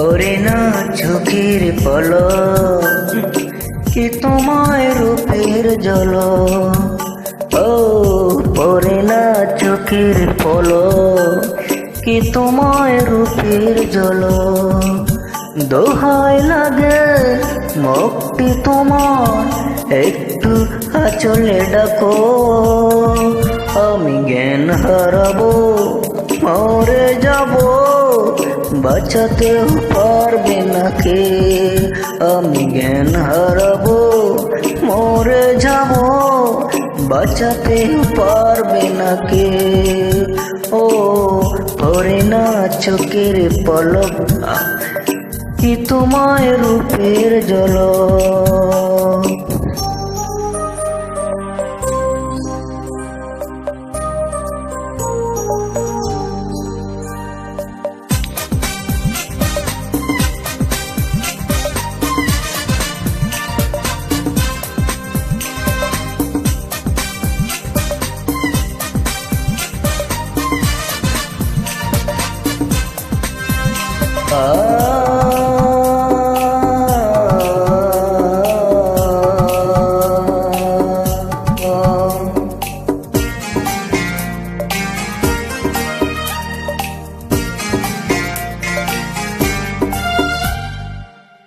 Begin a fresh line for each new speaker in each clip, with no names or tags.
ওরে না চোখের পলক কি তোমায় রূপের ঝলক, ও পরে না চোখের পলক কি তোমায় রূপের ঝলক। দোহাই লাগে মুক্তি তোমার একটু আঁচলে ডাকো, আমি জ্ঞান হারাবো মরে যাব, বাঁচাতে পারবে না কে। আমি জ্ঞান হারাবো মরে যাব, বাঁচাতে পারবে না কে। ও পরে না চোখের পলক কি তোমায় রূপের ঝলক।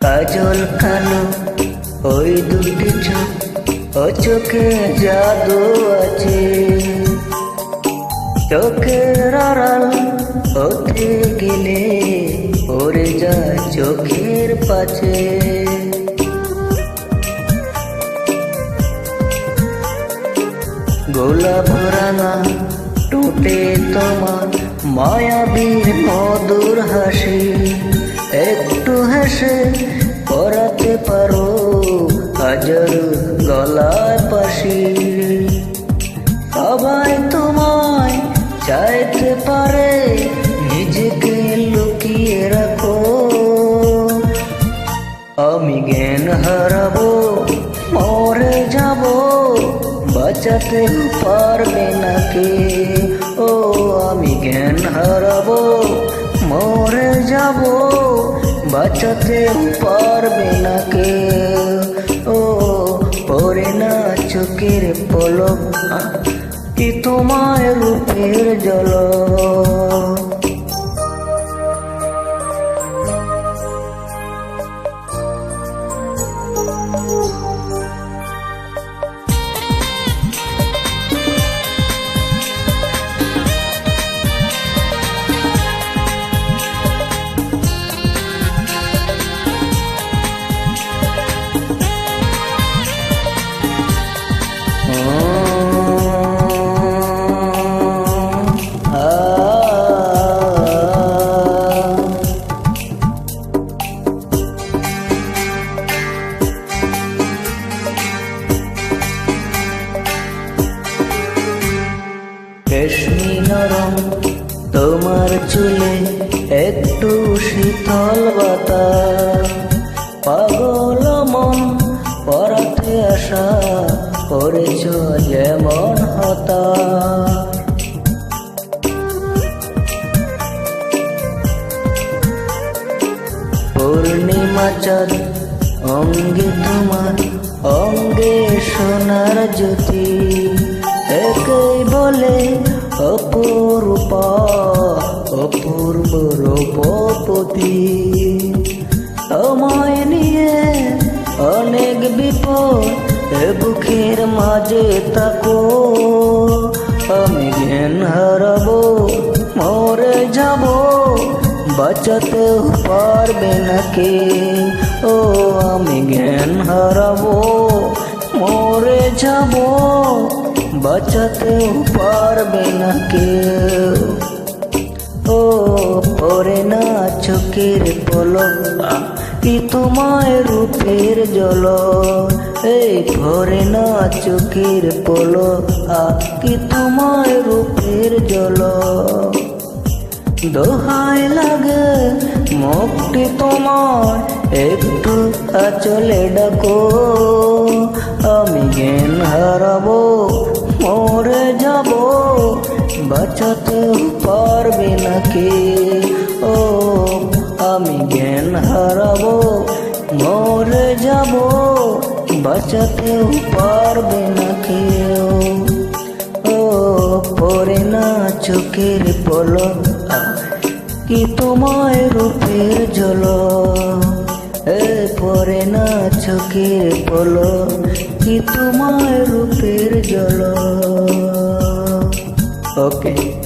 কাজল কালো ওই দুটি চোখ, ও চোখে জাদু আছে, চোখের আড়াল হতে গেলে পড়ে যায় চোখের পাছে। গোলাপ রাঙা টুটে তোমার মায়াবীর মধুর হাসি, একটু হেসে পরাতে পারো হাজার গলায় পাশি। সবাই তোমায় চাইতে পারে, নিজেকে লুকিয়ে রাখো, আমি জ্ঞান হারাবো মরে যাব, বাঁচাতে পারবে না কে। ও আমি জ্ঞান হারাবো মরে যাব, বাঁচাতে পারবে না কে। ও পরে না চোখের পলক কি তোমায় রূপের ঝলক। রেশমি নরম তোমার চুলে একটু শীতল বাতাস, পাগল মন পরাতে আসা করেছ যেমন হতাশ। পূর্ণিমা চাঁদ অঙ্গে তোমার, অঙ্গে সোনার জ্যোতি, একই বলে অপরূপা অপূর্ব রূপবতী। সময় নিয়ে অনেক বিপদ এ বুকের মাঝে থাকো, আমি জ্ঞান হারাবো মরে যাব, বাঁচাতে পারবে না কে। ও আমি জ্ঞান হারাবো মরে যাব, বাঁচাতে পারবে না কেউ। ও পরে না চোখের পলক কি তোমায় রূপের ঝলক, এই পরে না চোখের পলক কি তোমায় রূপের ঝলক। দোহাই লাগে মুক্তি তোমার একটু আঁচলে ডাকো, আমি জ্ঞান হারাবো মরে যাব, বাঁচাতে পারবে না কে। ও আমি জ্ঞান হারাবো, মরে যাব, বাঁচাতেও পারবে না কেউ। ও পড়ে না চোখের পলক, কি তোমায় রূপের ঝলক। পড়ে না চোখের পলক, কি তোমায় রূপের ঝলক। ওকে।